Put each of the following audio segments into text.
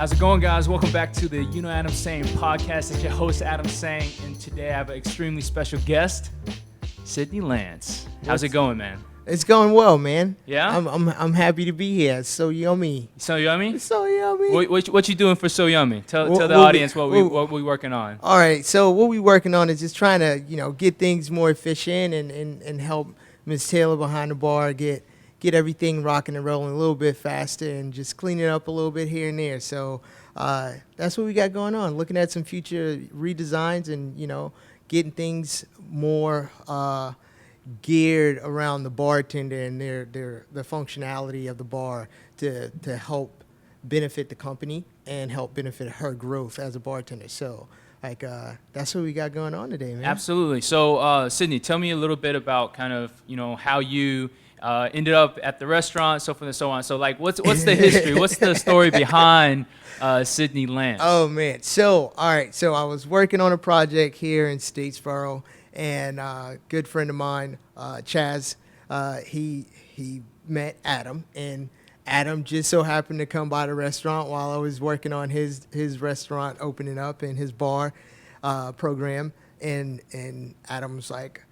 How's it going, guys? Welcome back to the UKnowAdamTsang podcast. It's your host, Adam Tsang, and today I have an extremely special guest, Sidney Lance. How's it going, man? It's going well, man. Yeah? I'm happy to be here. It's so yummy. So yummy? It's so yummy. What you doing for So Yummy? Tell the audience what we working on. All right, so what we working on is just trying to, get things more efficient and help Ms. Taylor behind the bar get everything rocking and rolling a little bit faster and just clean it up a little bit here and there. So that's what we got going on. Looking at some future redesigns and, getting things more geared around the bartender and the functionality of the bar to help benefit the company and help benefit her growth as a bartender. So that's what we got going on today, man. Absolutely. So Sidney, tell me a little bit about kind of how you ended up at the restaurant, so forth and so on. So what's the history? What's the story behind Sidney Lance? Oh man. So all right. So I was working on a project here in Statesboro. And a good friend of mine, Chaz, he met Adam, and Adam just so happened to come by the restaurant while I was working on his restaurant opening up and his bar program. And Adam was like,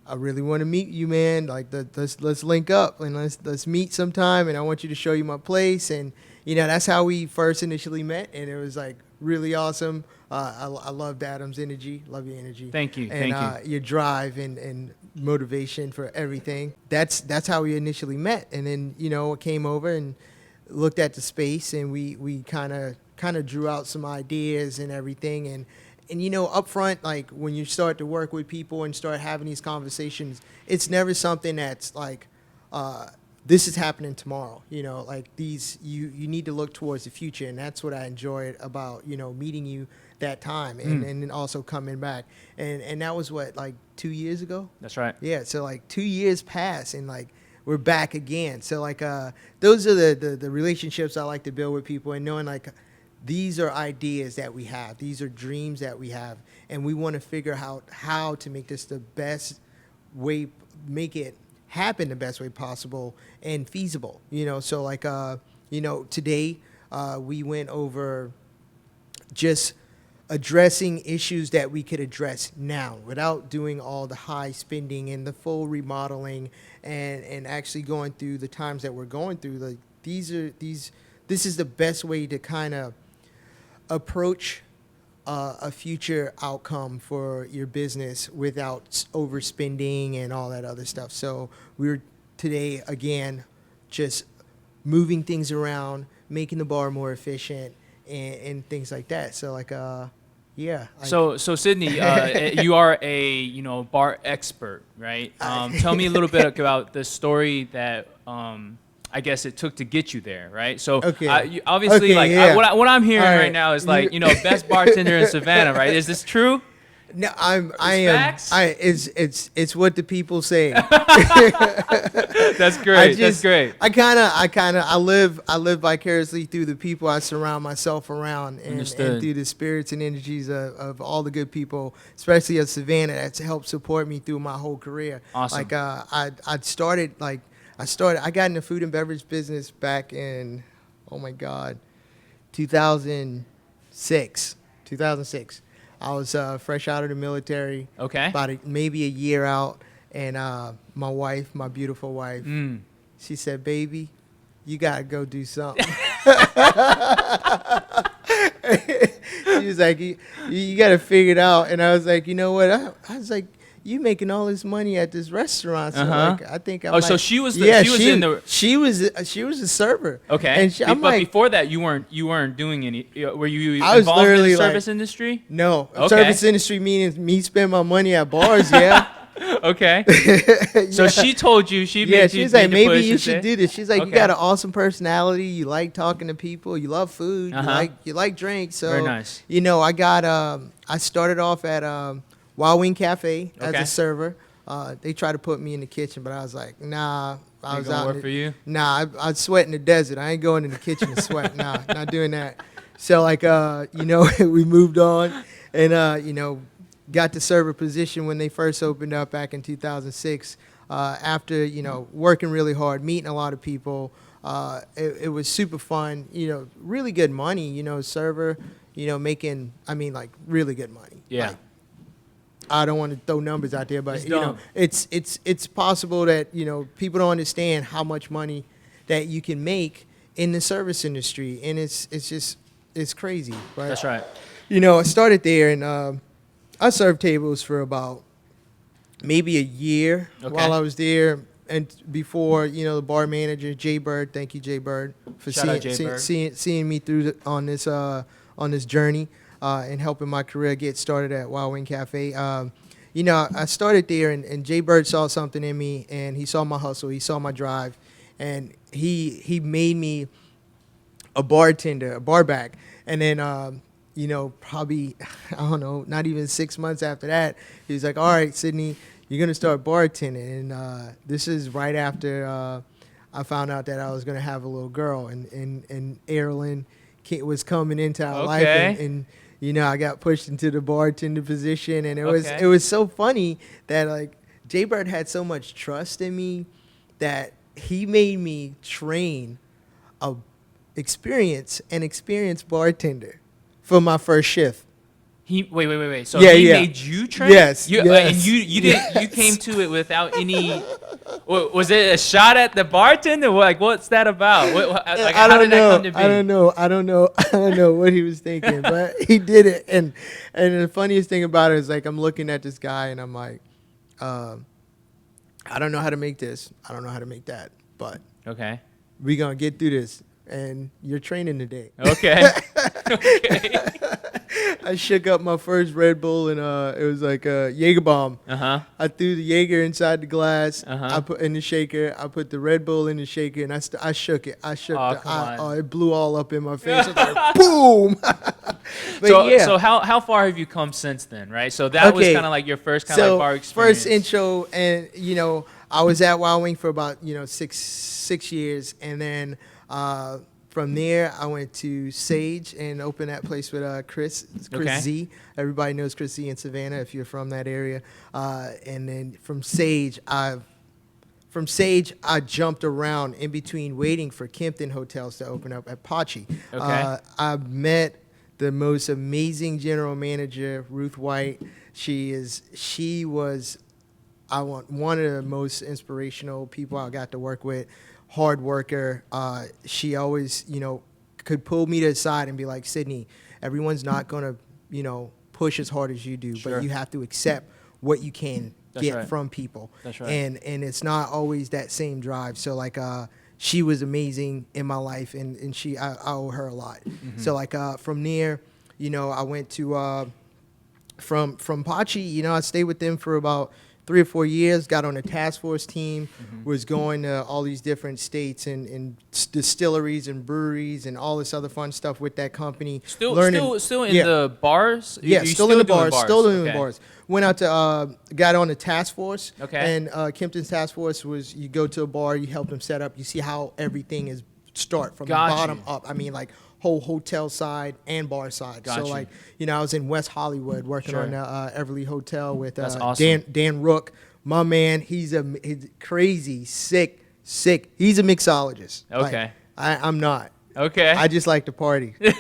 I really want to meet you, man. Let's link up and let's meet sometime. And I want you to show you my place. And that's how we first initially met, and it was really awesome. I loved Adam's energy. Love your energy. Thank you. And your drive and motivation for everything. That's how we initially met. And then, I came over and looked at the space, and we kind of drew out some ideas and everything. And up front, when you start to work with people and start having these conversations, it's never something that's this is happening tomorrow. You need to look towards the future, and that's what I enjoyed about meeting you that time and then also coming back, and that was 2 years ago. That's right. Yeah, so 2 years pass and we're back again. So those are the relationships I like to build with people, and knowing these are ideas that we have, these are dreams that we have, and we want to figure out how to make this the best way, make it happen the best way possible and feasible. So today we went over just addressing issues that we could address now without doing all the high spending and the full remodeling and actually going through the times that we're going through. This is the best way to kind of approach a future outcome for your business without overspending and all that other stuff. So we're today, again, just moving things around, making the bar more efficient and things like that. So yeah. So Sidney, you are a bar expert, right? Tell me a little bit about the story that I guess it took to get you there, right? So obviously, what I'm hearing right now is best bartender in Savannah, right? Is this true? No, it's what the people say. That's great. That's great. I live vicariously through the people I surround myself around, and through the spirits and energies of all the good people, especially at Savannah, that's helped support me through my whole career. Awesome. I got in the food and beverage business back in 2006. I was fresh out of the military. Okay. About maybe a year out, and my wife, my beautiful wife, she said, "Baby, you gotta go do something." She was like, "You gotta figure it out." And I was like, "You know what?" I was like, "You making all this money at this restaurant?" So I think I so she was she was a server. Okay. And but before that, you weren't doing any. Were you I was involved in the literally service industry? No. Okay. Service industry meaning me spend my money at bars. Yeah. Okay. So she told you she was like, maybe you should do this. She's like, you got an awesome personality. You like talking to people. You love food. You like drinks. So very nice. I started off at Wild Wing Cafe as a server. They tried to put me in the kitchen, but I was like, nah. I was out. Work for you? Nah, I'd sweat in the desert. I ain't going in the kitchen to sweat. Nah, not doing that. So we moved on, and got the server position when they first opened up back in 2006. After working really hard, meeting a lot of people, It was super fun. Really good money. Server. Making like really good money. Yeah. Like, I don't want to throw numbers out there, but it's possible that people don't understand how much money that you can make in the service industry, and it's crazy. But, That's right. I started there, and I served tables for about maybe a year while I was there, and before the bar manager Jay Bird, thank you Jay Bird for seeing me through on this journey. And helping my career get started at Wild Wing Cafe. I started there, and Jay Bird saw something in me, and he saw my hustle, he saw my drive, and he made me a bartender, a bar back. And then, probably, I don't know, not even 6 months after that, he was like, all right, Sidney, you're going to start bartending. And this is right after I found out that I was going to have a little girl, and Erilyn was coming into our life, and I got pushed into the bartender position, and it was so funny that like Jay Bird had so much trust in me that he made me train a experienced bartender for my first shift. Wait. So he made you train? Yes. And you didn't. You came to it without any. Was it a shot at the bartender? Like, what's that about? How did that come to be? I don't know what he was thinking, but he did it. And the funniest thing about it is like I'm looking at this guy and I'm like, I don't know how to make this. I don't know how to make that. But we're gonna get through this. And you're training today. Okay. I shook up my first Red Bull, and it was like a Jaeger bomb. I threw the Jaeger inside the glass. I put in the shaker. I put the Red Bull in the shaker, and I shook it. It blew all up in my face. I was like, boom. So how far have you come since then, right? So that was kind of like your first kind of like bar experience. First intro, and I was at Wild Wing for about 6 years, and then from there, I went to Sage and opened that place with Chris Z. Everybody knows Chris Z in Savannah if you're from that area. And then from Sage, I jumped around in between waiting for Kimpton hotels to open up at Pachi. I met the most amazing general manager, Ruth White. She was one of the most inspirational people I got to work with. Hard worker. She always, could pull me to the side and be like, Sidney, everyone's not going to, push as hard as you do, but you have to accept what you can get from people. That's right. And it's not always that same drive. So like, she was amazing in my life, and I owe her a lot. So like, from there, I went to, from Pachi, I stayed with them for about 3 or 4 years, got on a task force team, was going to all these different states and distilleries and breweries and all this other fun stuff with that company. Still in the bars? Yeah, still in the bars. Still doing the bars. Went out to, got on a task force. And Kimpton's task force was you go to a bar, you help them set up, you see how everything is start from the bottom up. I mean, like, whole hotel side and bar side. So like, I was in West Hollywood working on the Everly Hotel with awesome. Dan Rook, my man. He's crazy, sick. He's a mixologist. Okay. Like, I'm not. Okay. I just like to party. One of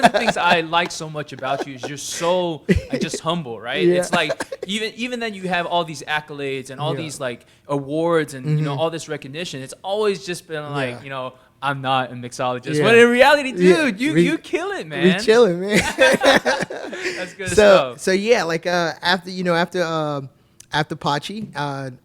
the things I like so much about you is you're so just humble, right? Yeah. It's like even then you have all these accolades and all these like awards and all this recognition. It's always just been like, I'm not a mixologist. Yeah. But in reality, dude, you kill it, man. We chilling, man. That's good stuff. So yeah, like after Pachi,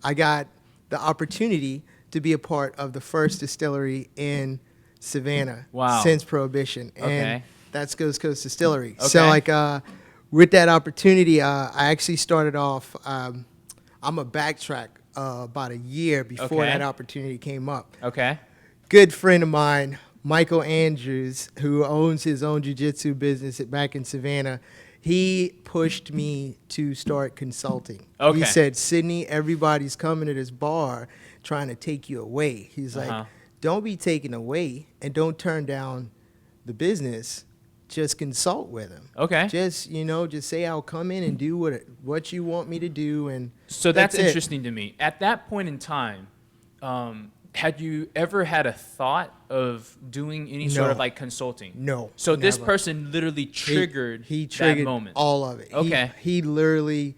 I got the opportunity to be a part of the first distillery in Savannah since Prohibition, and that's Ghost Coast Distillery. So like with that opportunity, I actually started off. I'm a backtrack about a year before that opportunity came up. Good friend of mine, Michael Andrews, who owns his own jiu-jitsu business back in Savannah, he pushed me to start consulting. He said, Sidney, everybody's coming to this bar trying to take you away. He's like, don't be taken away and don't turn down the business. Just consult with him. Just, just say I'll come in and do what you want me to do. And so that's interesting to me. At that point in time, had you ever had a thought of doing any sort of like consulting? No. So never. this person literally triggered, he triggered that moment. all of it. Okay. He literally,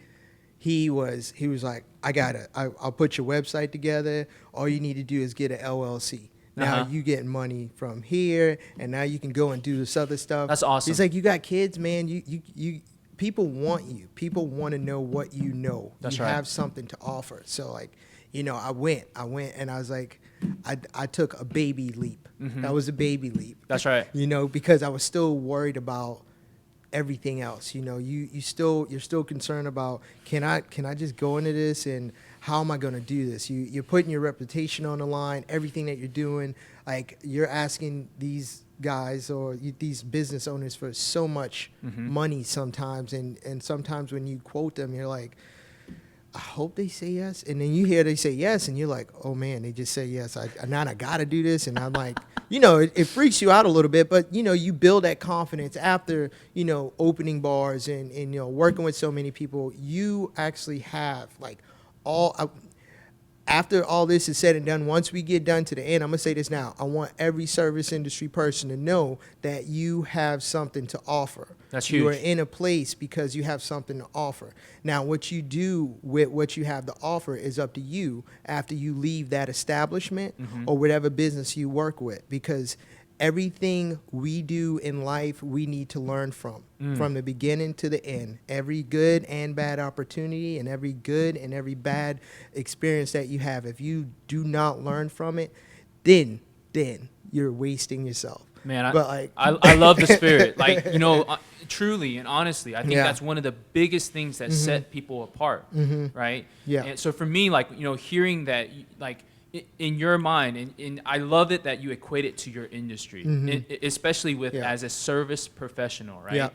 he was like, I'll put your website together. All you need to do is get an LLC. Now you getting money from here, and now you can go and do this other stuff. That's awesome. He's like, you got kids, man. You people want you. People want to know what you know. That's you right. have something to offer. So like, I went, and I was like, I took a baby leap. That was a baby leap. That's right. Because I was still worried about everything else. You're still concerned about, can I just go into this, and how am I going to do this? You're putting your reputation on the line, everything that you're doing. Like, you're asking these guys or these business owners for so much money sometimes, and sometimes when you quote them, you're like, I hope they say yes. And then you hear they say yes, and you're like, oh man, they just say yes. I got to do this. And I'm like, it freaks you out a little bit, but you build that confidence after, opening bars and working with so many people. You actually have like after all this is said and done, once we get done to the end, I'm going to say this now. I want every service industry person to know that you have something to offer. That's huge. You are in a place because you have something to offer. Now, what you do with what you have to offer is up to you after you leave that establishment or whatever business you work with, because everything we do in life, we need to learn from the beginning to the end. Every good and bad opportunity and every good and every bad experience that you have, if you do not learn from it, then you're wasting yourself. Man, but I love the spirit. Like, truly and honestly, I think that's one of the biggest things that set people apart, right? Yeah. And so for me, like, hearing that, like, in your mind, and I love it that you equate it to your industry, especially with as a service professional, right?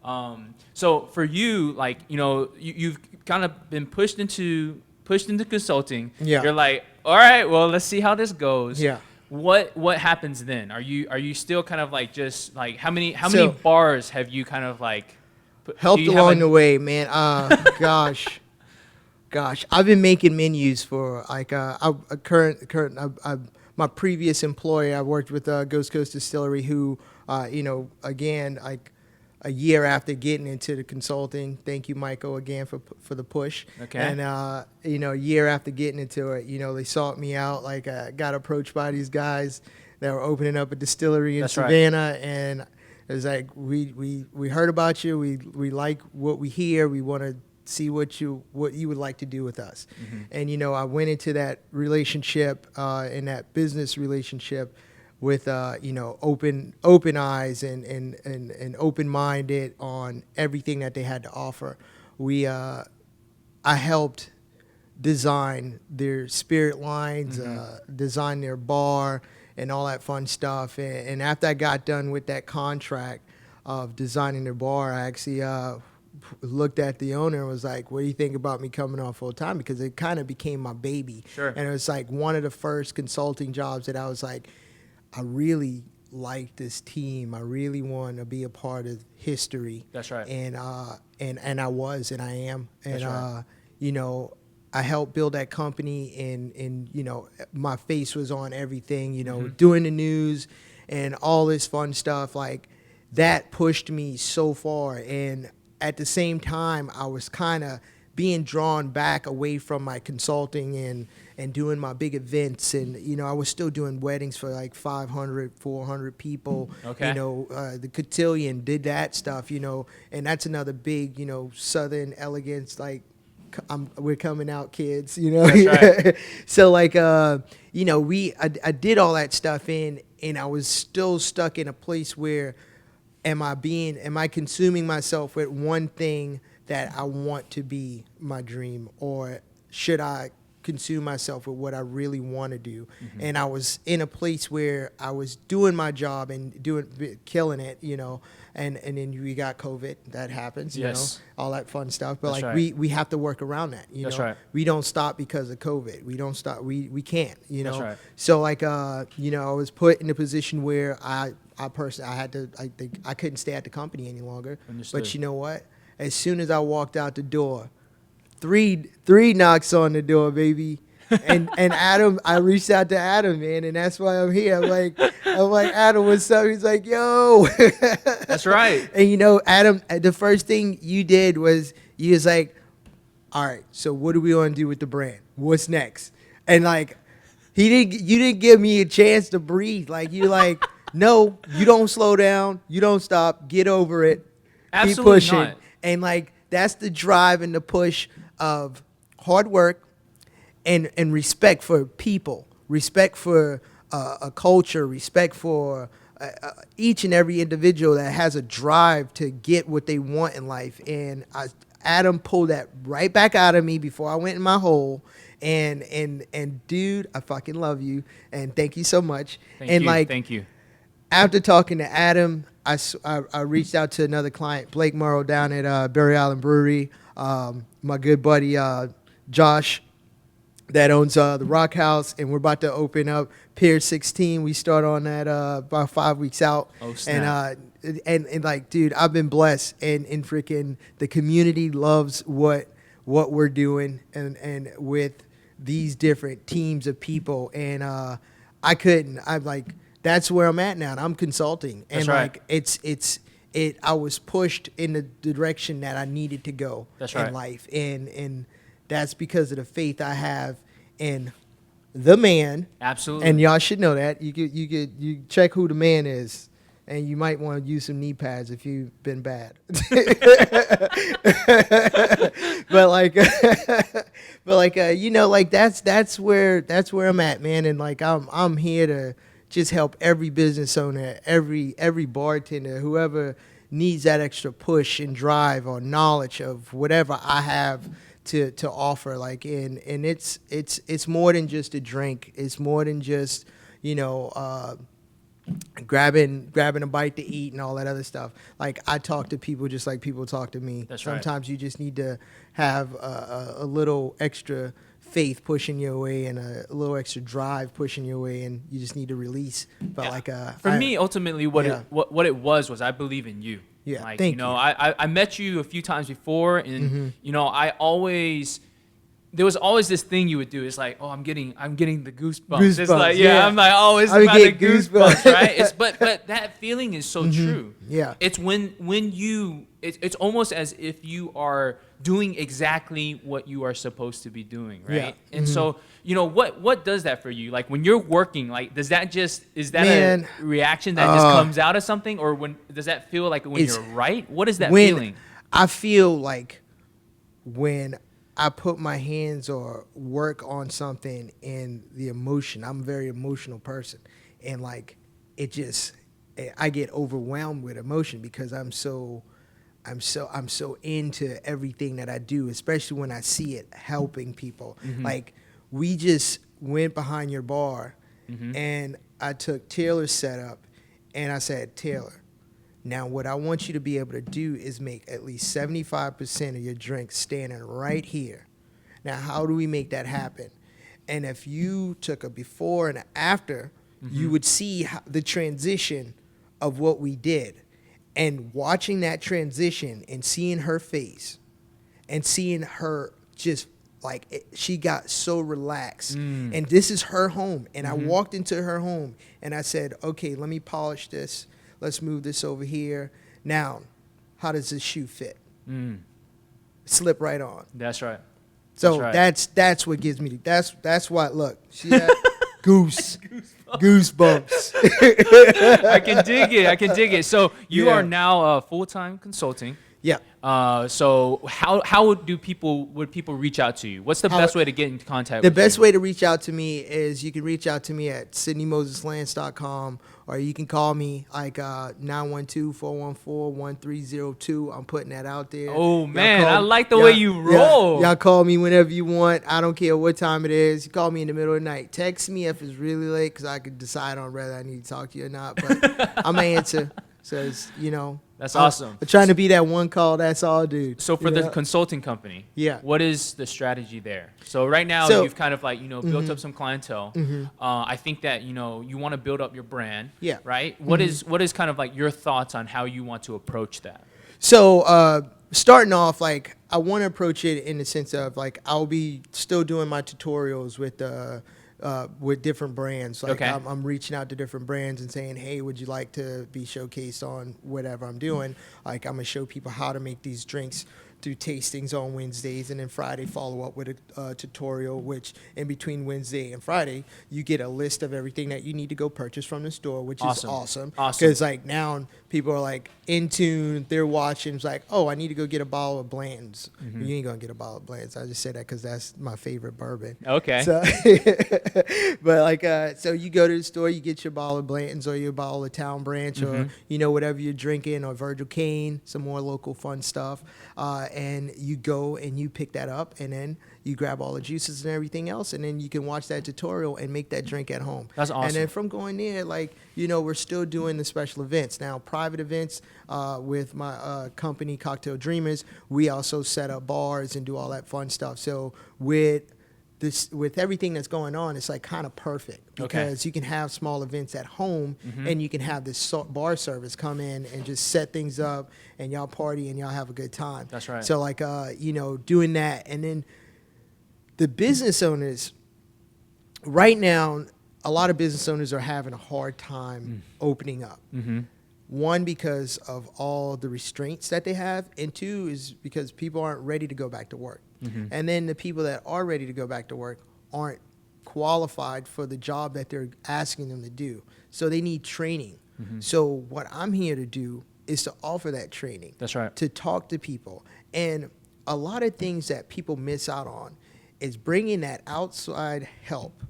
Yeah. So for you, like, you've kind of been pushed into consulting. Yeah. You're like, all right, well, let's see how this goes. Yeah. What happens then? Are you still kind of like just like how many bars have you kind of like helped along the way, man? Gosh, I've been making menus for like my previous employer. I worked with Ghost Coast Distillery, who again, like a year after getting into the consulting. Thank you, Michael, again for the push. Okay. And a year after getting into it, they sought me out. Like, got approached by these guys that were opening up a distillery in Savannah, and it was like, we heard about you. We like what we hear. We want to see what you would like to do with us. And I went into that relationship in that business relationship with open eyes and open-minded on everything that they had to offer. I helped design their spirit lines, design their bar, and all that fun stuff. And after I got done with that contract of designing their bar, I actually looked at the owner and was like, what do you think about me coming on full time? Because it kind of became my baby. Sure. And it was like one of the first consulting jobs that I was like, I really like this team. I really want to be a part of history. That's right. And I was, and I am. And That's right. I helped build that company, and my face was on everything, doing the news and all this fun stuff. Like, that pushed me so far. And at the same time, I was kind of being drawn back away from my consulting and doing my big events. And, I was still doing weddings for like 500, 400 people. Okay. The cotillion, did that stuff, and that's another big, Southern elegance, like, we're coming out, kids, That's right. So like, I did all that stuff and I was still stuck in a place where, am I consuming myself with one thing that I want to be my dream, or should I consume myself with what I really want to do? And I was in a place where I was doing my job and killing it, and then we got COVID. That happens, Yes. all that fun stuff. But That's like, right. we have to work around that. That's right. We don't stop because of COVID. We don't stop. We can't. That's right. So like, I was put in a position where I think I couldn't stay at the company any longer. Understood. But you know what? As soon as I walked out the door, three knocks on the door, baby. And Adam, I reached out to Adam, man, and that's why I'm here. I'm like, Adam, what's up? He's like, yo. That's right. And you know, Adam, the first thing you did was you was like, all right, so what do we want to do with the brand? What's next? And like, you didn't give me a chance to breathe. Like you like, no, you don't slow down, you don't stop, get over it, Absolutely keep pushing. not. And like that's the drive and the push of hard work and respect for people, respect for a culture, respect for each and every individual that has a drive to get what they want in life. And Adam pulled that right back out of me before I went in my hole. And dude, I fucking love you and thank you so much. Thank you. After talking to Adam, I reached out to another client, Blake Morrow, down at Berry Island Brewery. My good buddy Josh, that owns the Rock House, and we're about to open up Pier 16. We start on that about 5 weeks out. Oh, snap. And like, dude, I've been blessed, and freaking the community loves what we're doing, and with these different teams of people, and I'm like, that's where I'm at now, and I'm consulting, and That's right. like I was pushed in the direction that I needed to go in life, and that's because of the faith I have in the man. Absolutely. And y'all should know that. You check who the man is, and you might want to use some knee pads if you've been bad. You know, like that's where I'm at, man. And like I'm here to just help every business owner, every bartender, whoever needs that extra push and drive or knowledge of whatever I have to offer. Like, and it's more than just a drink. It's more than just, you know, grabbing a bite to eat and all that other stuff. Like, I talk to people just like people talk to me. That's right. Sometimes you just need to have a little extra faith pushing your way and a little extra drive pushing your way, and you just need to release. But Yeah. like, for me, ultimately, what it was I believe in you. Yeah, like, thank you know, you. I met you a few times before, and you know, there was always this thing you would do. It's like, oh, I'm getting the goosebumps. It's like, I'm like, oh, it's I would about the get goosebumps, right? But that feeling is so true. Yeah. It's when it's almost as if you are doing exactly what you are supposed to be doing, right? Yeah. And so, you know, what does that for you? Like when you're working, like is that a reaction that just comes out of something, or does that feel like when you're right? What is that feeling? I feel like when I put my hands or work on something, and the emotion, I'm a very emotional person, and like I get overwhelmed with emotion because I'm so into everything that I do, especially when I see it helping people. Like, we just went behind your bar, and I took Taylor's setup, and I said, Taylor, now what I want you to be able to do is make at least 75% of your drink standing right here. Now, how do we make that happen? And if you took a before and after, you would see the transition of what we did. And watching that transition and seeing her face and seeing her just like, she got so relaxed. And this is her home. And I walked into her home and I said, okay, let me polish this. Let's move this over here. Now, how does this shoe fit? Slip right on. That's right. So that's what gives me that's why, look, see that? Goosebumps. I can dig it. So you are now full-time consulting. Yeah. So how would people reach out to you? What's the best way to get in contact with you? The best way to reach out to me is you can reach out to me at SidneyMosesLance.com, or you can call me like 912-414-1302. I'm putting that out there. Oh, man, I like the way you roll. Y'all call me whenever you want. I don't care what time it is. You call me in the middle of the night. Text me if it's really late, because I could decide on whether I need to talk to you or not. But I'm going to answer. So, you know. That's awesome. I'm trying to be that one call, that's all, dude. So for the consulting company, what is the strategy there? So right now you've kind of like, you know, built up some clientele. I think that, you know, you want to build up your brand, right? What is kind of like your thoughts on how you want to approach that? So starting off, like I want to approach it in the sense of like I'll be still doing my tutorials with different brands. Like Okay. I'm reaching out to different brands and saying, hey, would you like to be showcased on whatever I'm doing? Like I'm gonna show people how to make these drinks through tastings on Wednesdays, and then Friday follow up with a tutorial, which in between Wednesday and Friday, you get a list of everything that you need to go purchase from the store, which is awesome. Because like now people are like in tune, they're watching, it's like, oh, I need to go get a bottle of Blanton's. Mm-hmm. You ain't gonna get a bottle of Blanton's. I just said that because that's my favorite bourbon. Okay. So, but like, so you go to the store, you get your bottle of Blanton's or your bottle of Town Branch or, you know, whatever you're drinking, or Virgil Cane, some more local fun stuff. And you go and you pick that up, and then you grab all the juices and everything else, and then you can watch that tutorial and make that drink at home. That's awesome. And then from going there, like, you know, we're still doing the special events. Now, private events with my company, Cocktail Dreamers, we also set up bars and do all that fun stuff. So with everything that's going on, it's like kind of perfect because you can have small events at home and you can have this bar service come in and just set things up and y'all party and y'all have a good time. That's right. So like, you know, doing that. And then the business owners right now, a lot of business owners are having a hard time opening up. One, because of all the restraints that they have, and two is because people aren't ready to go back to work. And then the people that are ready to go back to work aren't qualified for the job that they're asking them to do. So they need training. So what I'm here to do is to offer that training. That's right. To talk to people. And a lot of things that people miss out on is bringing that outside help.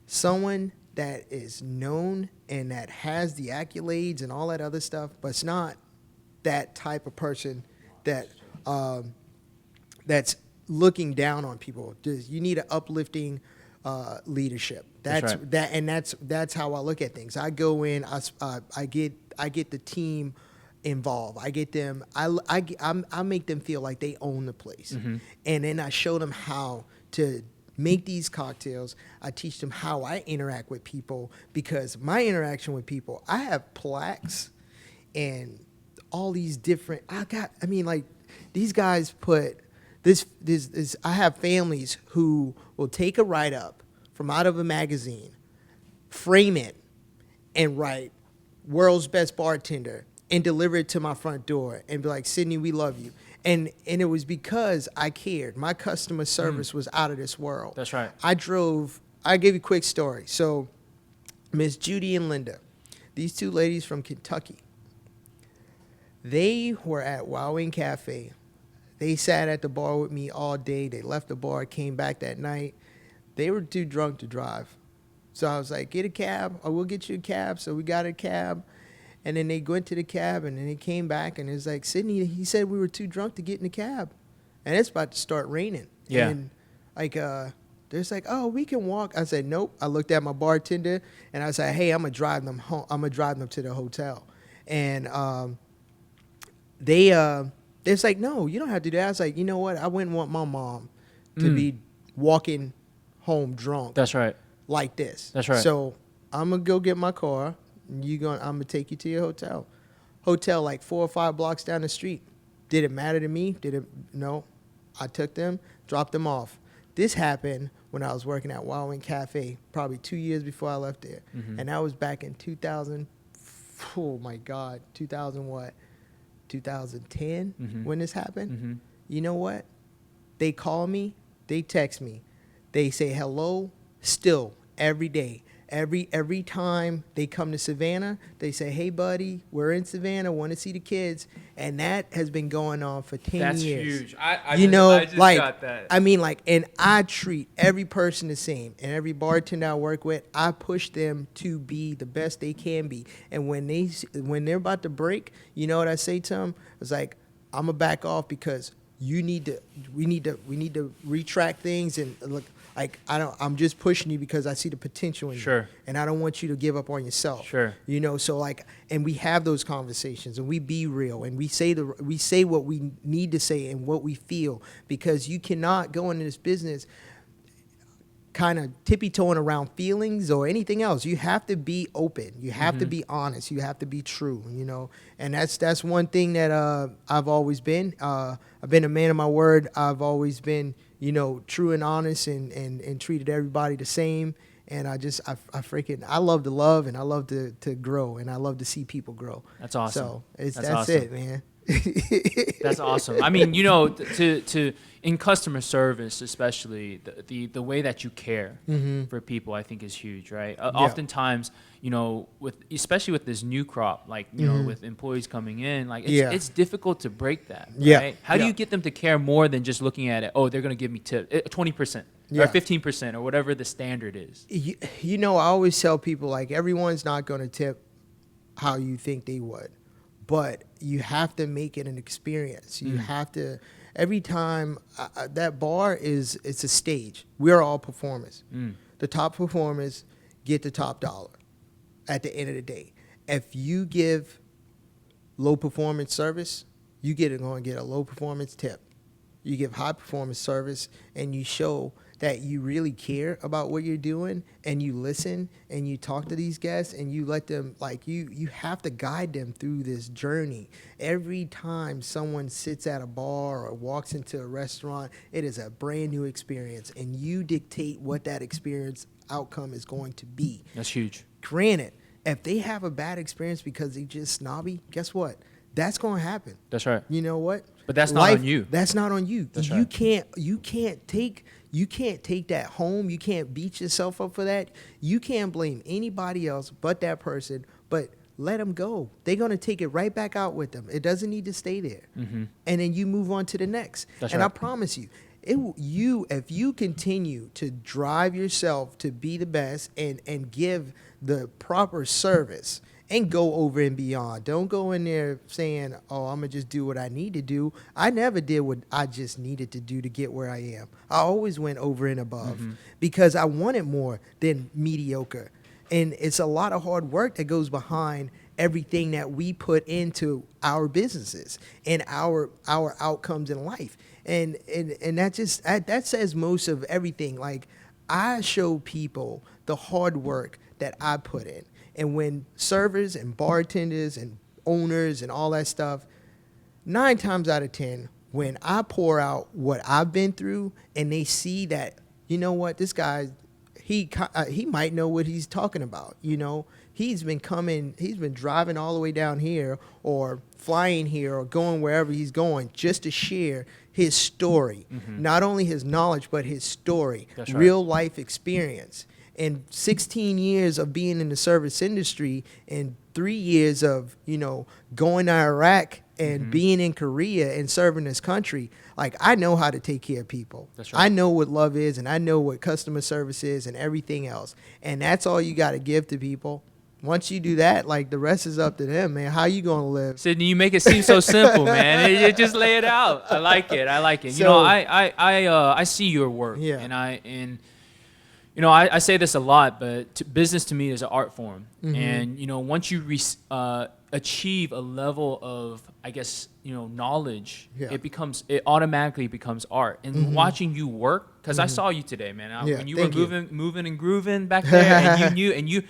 Someone that is known and that has the accolades and all that other stuff, but it's not that type of person that that's looking down on people. You need an uplifting leadership. That's right. That's how I look at things. I go in, I get the team involved. I get them. I make them feel like they own the place, and then I show them how to make these cocktails. I teach them how I interact with people, because my interaction with people, I have plaques and all these different. These guys put this. I have families who will take a write up from out of a magazine, frame it, and write "World's Best Bartender" and deliver it to my front door and be like, "Sidney, we love you." And it was because I cared. My customer service was out of this world. That's right. I'll give you a quick story. So Miss Judy and Linda, these two ladies from Kentucky, they were at Wowing Cafe. They sat at the bar with me all day. They left the bar, came back that night. They were too drunk to drive. So I was like, get a cab, or we'll get you a cab. So we got a cab. And then they went to the cab, and then they came back, and it was like, Sidney, he said we were too drunk to get in the cab. And it's about to start raining. Yeah. And like, they're just like, oh, we can walk. I said, nope. I looked at my bartender, and I said, hey, I'm going to drive them home. I'm going to drive them to the hotel. And they're just like, no, you don't have to do that. I was like, you know what? I wouldn't want my mom to be walking home drunk. That's right. Like this. That's right. So I'm going to go get my car. I'm gonna take you to your hotel like 4 or 5 blocks down the street. Did it matter to me? No. I took them, dropped them off. This happened when I was working at Wowing Cafe, probably 2 years before I left there. And that was back in 2000, oh my God, 2000 what? 2010 when this happened. You know what? They call me, they text me. They say hello still every day. Every time they come to Savannah, they say, hey, buddy, we're in Savannah, want to see the kids. And that has been going on for 10 That's years. huge. I just like, got that. I mean, like, and I treat every person the same. And every bartender I work with, I push them to be the best they can be. And when they're about to break, you know what I say to them? It's like, I'm going to back off because we need to retract things and look. Like, I'm just pushing you because I see the potential in you. And I don't want you to give up on yourself. You know, so like, and we have those conversations and we be real and we say what we need to say and what we feel, because you cannot go into this business. kind of tippy-toeing around feelings or anything else. You have to be open. You have to be honest. You have to be true, And that's one thing that I've always been. I've been a man of my word. I've always been, true and honest and treated everybody the same. And I love to love, and I love to grow, and I love to see people grow. That's awesome. So that's awesome. It, man. That's awesome. I mean, to in customer service, especially the way that you care for people, I think is huge, right? Oftentimes, especially with this new crop, like with employees coming in, like it's difficult to break that. Right? How do you get them to care more than just looking at it? Oh, they're going to give me 20%. Or 15% or whatever the standard is. I always tell people, like, everyone's not going to tip how you think they would, but you have to make it an experience. You have to, every time, that bar it's a stage. We're all performers. The top performers get the top dollar at the end of the day. If you give low performance service, you're going to get a low performance tip. You give high performance service, and you show that you really care about what you're doing, and you listen and you talk to these guests, and you let them, like, you have to guide them through this journey. Every time someone sits at a bar or walks into a restaurant, it is a brand new experience, and you dictate what that experience outcome is going to be. That's huge. Granted, if they have a bad experience because they just snobby, guess what? That's going to happen. That's right. You know what? But that's not on you. That's not on you. That's You right. can't take that home. You can't beat yourself up for that. You can't blame anybody else but that person. But let them go. They're gonna take it right back out with them. It doesn't need to stay there. And then you move on to the next. That's and right. I promise you, if you continue to drive yourself to be the best and give the proper service and go over and beyond. Don't go in there saying, oh, I'm going to just do what I need to do. I never did what I just needed to do to get where I am. I always went over and above because I wanted more than mediocre. And it's a lot of hard work that goes behind everything that we put into our businesses and our outcomes in life. And that says most of everything. Like, I show people the hard work that I put in. And when servers and bartenders and owners and all that stuff, 9 times out of 10, when I pour out what I've been through and they see that, you know what, this guy, he might know what he's talking about. He's been driving all the way down here or flying here or going wherever he's going just to share his story. Not only his knowledge, but his story, That's right. Real life experience. And 16 years of being in the service industry and 3 years of, going to Iraq and being in Korea and serving this country, like, I know how to take care of people. That's right. I know what love is, and I know what customer service is and everything else. And that's all you got to give to people. Once you do that, like, the rest is up to them, man. How you going to live? Sidney, you make it seem so simple, man. You just lay it out. I like it. So, I see your work. Yeah. And I say this a lot, but business to me is an art form. And, once you achieve a level of, I guess, knowledge, it automatically becomes art. And watching you work, because I saw you today, man. When you were moving and grooving back there, and you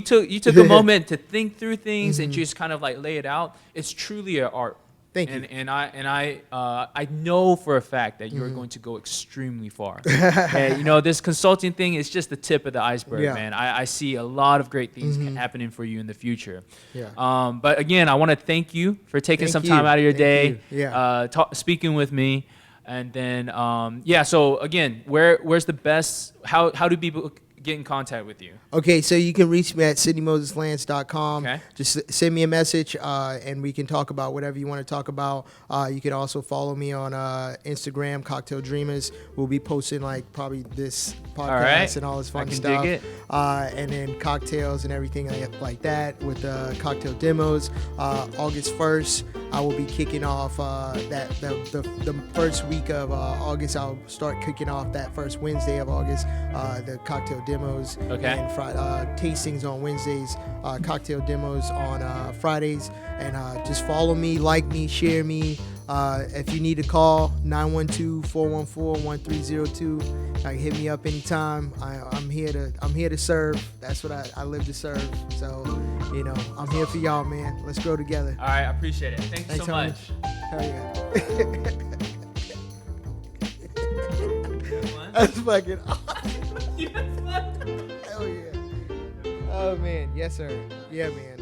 took a moment to think through things and just kind of like lay it out. It's truly an art. Thank you. And I know for a fact that you're going to go extremely far. And, this consulting thing is just the tip of the iceberg, man. I see a lot of great things happening for you in the future. But again, I want to thank you for taking some time out of your day, speaking with me. And then, so again, where's the best, how do people get in contact with you? Okay, so you can reach me at SidneyMosesLance.com. Okay. Just send me a message, and we can talk about whatever you want to talk about. You can also follow me on Instagram, Cocktail Dreamers. We'll be posting, like, probably this podcast and all this fun stuff. Dig it. And then cocktails and everything like that with cocktail demos. August 1st, I will be kicking off the first week of August. I'll start kicking off that first Wednesday of August, the cocktail demos. Okay. And tastings on Wednesdays, cocktail demos on Fridays. And just follow me, like me, share me. If you need to call, 912-414-1302. Like, hit me up anytime. I'm here to serve. That's what I live to serve. So, you know, I'm here for y'all, man. Let's grow together. All right, I appreciate it. Thank you so much. Hell yeah. That's fucking awesome. Hell yeah. Oh man, yes sir. Yeah, man.